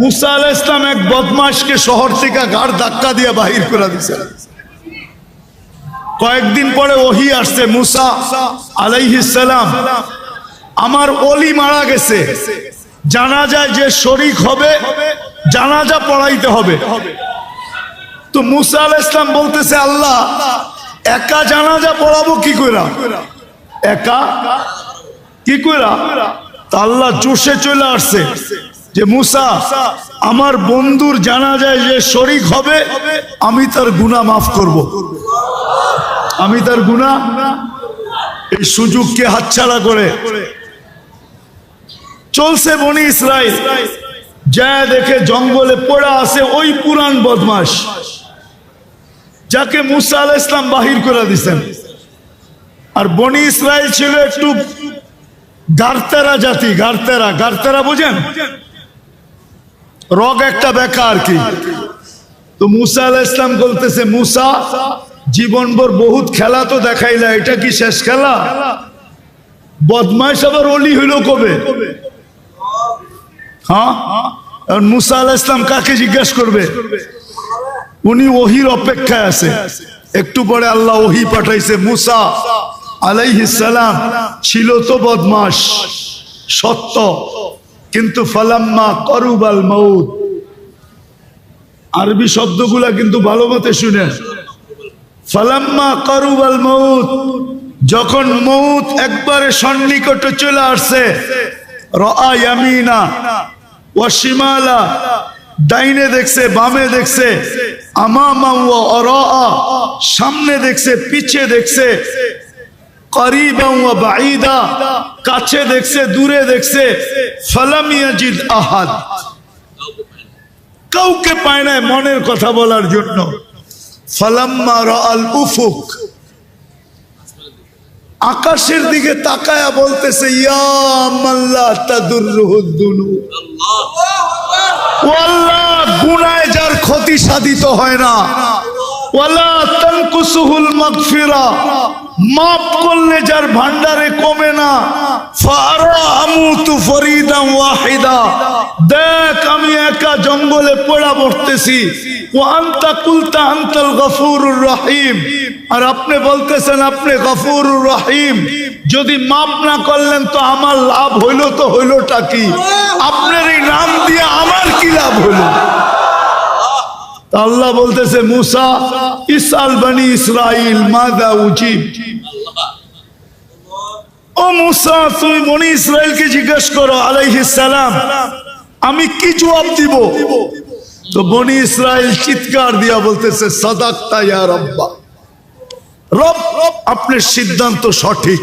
মুসা আলাইহিস সালাম এক বদমাশকে শহর থেকে ঘাড় ধাক্কা দিয়ে বাহির করে দিয়েছে। কয়েকদিন পরে ওহী আসছে, মুসা আলাইহিস সালাম আমার ওলি মারা গেছে, জানাজায় যে শরীক হবে জানাজা পড়াইতে হবে। তো মুসা আলাইহিস সালাম বলতেছে, আল্লাহ একা জানাজা পড়াবো কি কইরা, একা কি কইরা? তা আল্লাহ জোশে চলে আসছে যে মুসা আমার বন্ধুর জানাজায় যে শরীক হবে আমি তার গুনাহ মাফ করব, আমি তার গুনাহ। এই সুযোগকে হাতছাড়া করে চলছে বনি ইসরাইল, যা দেখে জঙ্গলে পড়া আছে ওই পুরান বদমাশ যাকে মুসা আলাইহিস সালাম বাহির করে দিয়েছেন। আর বনি ইসরাইল ছিল একটু গারতেরা জাতি, গারতেরা, গারতেরা বুঝেন, রগ একটা বেকা আর কি। তো মুসা আলাইহিস সালাম বলতেছে, মুসা জীবনভর বহুত খেলা তো দেখাইলা, এটা কি শেষ খেলা? বদমাইশ আবার ওলি হইল কবে? হ্যাঁ, মুসা আলাইহিস সালাম কাকে জিজ্ঞাসা করবে? উনি ওহির অপেক্ষায় আছে। একটু পরে আল্লাহ ওহি পাঠাইছে, মুসা আলাইহিস সালাম ছিল তো বদমাশ সত্য, কিন্তু ফালাম্মা করুবাল মউত, আরবি শব্দগুলা কিন্তু ভালো মতে শুনেন। ফালাম্মা করুবাল মউত, যখন মউত একবারে সন্নিকটে চলে আসছে, রাআ ইয়ামিনা ওয়া শিমালা, ডাইনে দেখছে বামে দেখছে, আমামা ওয়া আরাআ, সামনে দেখছে পিছে দেখছে, করিবান ওয়া বাঈদা, কাছে দেখছে দূরে দেখছে, ফালাম ইয়াজিদ আহাদ, কাউকে পায় না মনের কথা বলার জন্য। ফালাম্মা রাআল উফুক, আকাশের দিকে তাকায়া বলতেছে, ইয়া মাল্লা তাদুররুহুদ দুনু, ও আল্লাহ গুনাহে যার ক্ষতি সাধিত হয় না, ওয়ালা তানকুসুহুল মাগফিরা, মাফ করলে যার ভান্ডারে কমে না, ফারা আমুতু ফরিদান ওয়াহিদা, দেখ আমি একা জঙ্গলে পড়া পড়তেছি, ওয়া আনতা কুলতা আনতাল গফুরুর রহিম, আর আপনি বলতেছেন আপনি গফুরুর রহিম, যদি মাফ না করলেন তো আমার লাভ হইল, তো হইলটা কি? আপনার এই নাম দিয়ে আমার কি লাভ হইল? আল্লাহ বলতেছে, মুসা ইসআল বনি ইসরাইল মাযা উজিব, ও মুসা তুমি বনি ইসরাইলকে জিজ্ঞেস করো আলাইহিস সালাম আমি কি জবাব দিব। তো বনি ইসরাইল চিৎকার দিয়া বলতেছে, সাদাকতা ইয়া রাব্বা, রব আপনার সিদ্ধান্ত সঠিক।